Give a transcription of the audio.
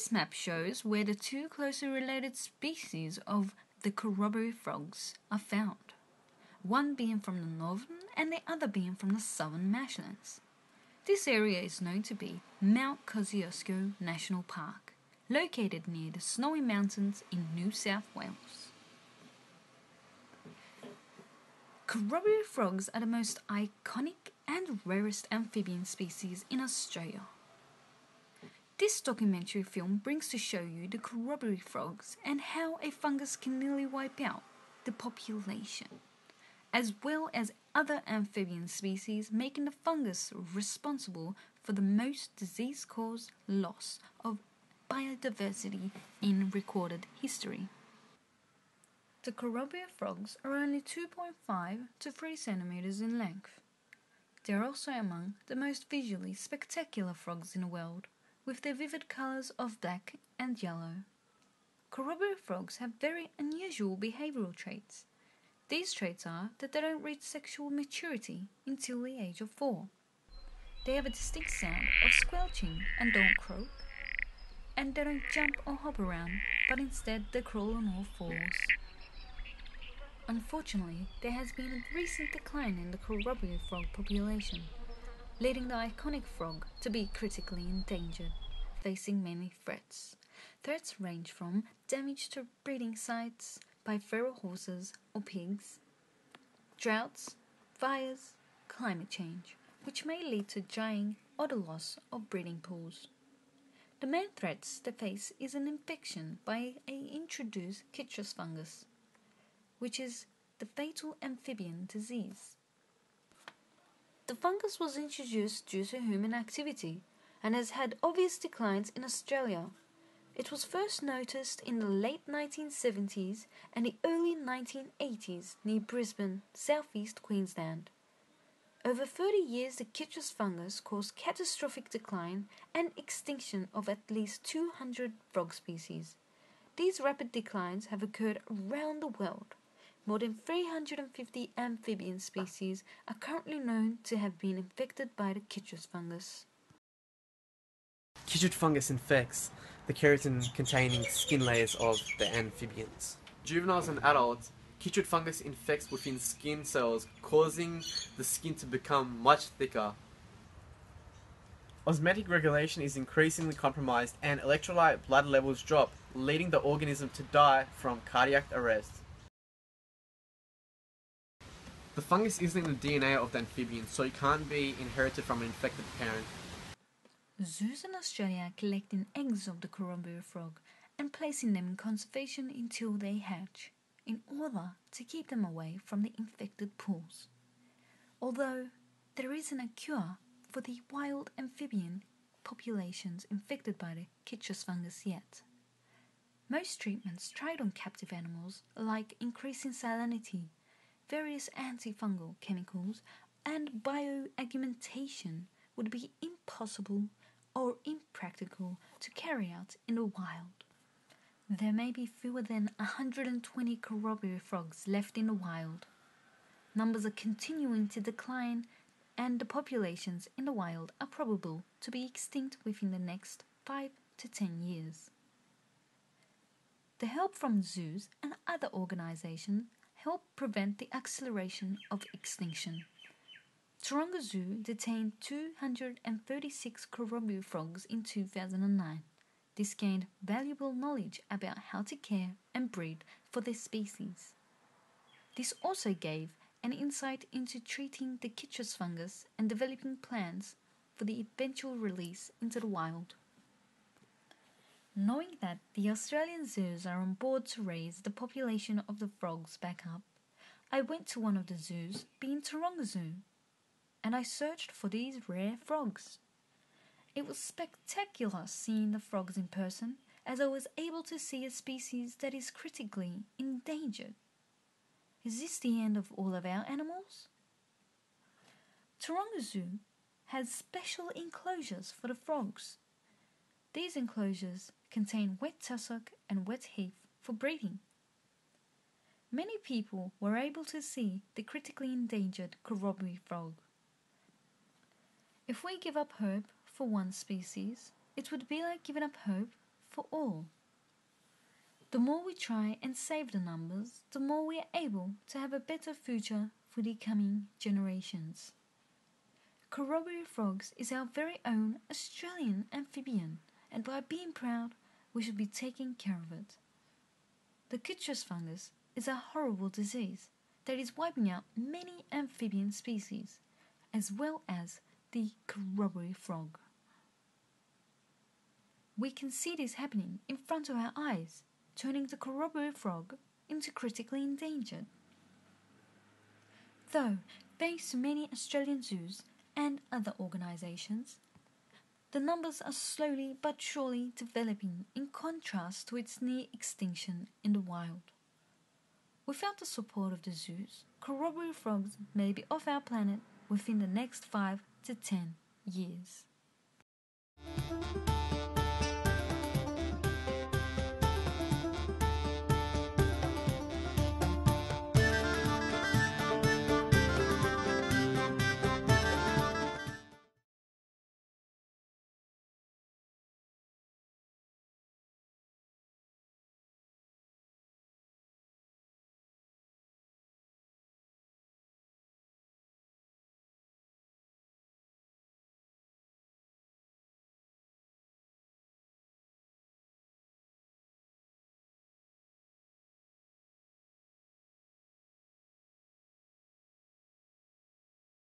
This map shows where the two closely related species of the Corroboree frogs are found, one being from the northern and the other being from the southern marshlands. This area is known to be Mount Kosciuszko National Park, located near the Snowy Mountains in New South Wales. Corroboree frogs are the most iconic and rarest amphibian species in Australia. This documentary film brings to show you the Corroboree frogs and how a fungus can nearly wipe out the population, as well as other amphibian species, making the fungus responsible for the most disease-caused loss of biodiversity in recorded history. The Corroboree frogs are only 2.5 to 3 centimeters in length. They are also among the most visually spectacular frogs in the world, with their vivid colours of black and yellow. Corroboree frogs have very unusual behavioural traits. These traits are that they don't reach sexual maturity until the age of 4. They have a distinct sound of squelching and don't croak, and they don't jump or hop around, but instead they crawl on all fours. Unfortunately, there has been a recent decline in the Corroboree frog population, leading the iconic frog to be critically endangered, facing many threats. Threats range from damage to breeding sites by feral horses or pigs, droughts, fires, climate change, which may lead to drying or the loss of breeding pools. The main threats they face is an infection by an introduced citrus fungus, which is the fatal amphibian disease. The fungus was introduced due to human activity and has had obvious declines in Australia. It was first noticed in the late 1970s and the early 1980s near Brisbane, southeast Queensland. Over 30 years, the citrus fungus caused catastrophic decline and extinction of at least 200 frog species. These rapid declines have occurred around the world. More than 350 amphibian species are currently known to have been infected by the citrus fungus. Citrus fungus infects the keratin-containing skin layers of the amphibians. Juveniles and adults, citrus fungus infects within skin cells, causing the skin to become much thicker. Osmotic regulation is increasingly compromised and electrolyte blood levels drop, leading the organism to die from cardiac arrest. The fungus isn't in the DNA of the amphibian, so it can't be inherited from an infected parent. Zoos in Australia are collecting eggs of the Corroboree frog and placing them in conservation until they hatch, in order to keep them away from the infected pools. Although there isn't a cure for the wild amphibian populations infected by the citrus fungus yet. Most treatments tried on captive animals, like increasing salinity, various antifungal chemicals, and bioaugmentation, would be impossible or impractical to carry out in the wild. There may be fewer than 120 Corroboree frogs left in the wild. Numbers are continuing to decline, and the populations in the wild are probable to be extinct within the next 5 to 10 years. The help from zoos and other organisations help prevent the acceleration of extinction. Taronga Zoo detained 236 Corroboree frogs in 2009. This gained valuable knowledge about how to care and breed for their species. This also gave an insight into treating the citrus fungus and developing plans for the eventual release into the wild. Knowing that the Australian zoos are on board to raise the population of the frogs back up, I went to one of the zoos, being Taronga Zoo, and I searched for these rare frogs. It was spectacular seeing the frogs in person, as I was able to see a species that is critically endangered. Is this the end of all of our animals? Taronga Zoo has special enclosures for the frogs. These enclosures contain wet tussock and wet heath for breeding. Many people were able to see the critically endangered Corroboree frog. If we give up hope for one species, it would be like giving up hope for all. The more we try and save the numbers, the more we are able to have a better future for the coming generations. Corroboree frogs is our very own Australian amphibian, and by being proud, we should be taking care of it. The citrus fungus is a horrible disease that is wiping out many amphibian species, as well as the corroboree frog. We can see this happening in front of our eyes, turning the corroboree frog into critically endangered. Though, thanks to many Australian zoos and other organisations, the numbers are slowly but surely developing in contrast to its near extinction in the wild. Without the support of the zoos, corroboree frogs may be off our planet within the next 5 to 10 years.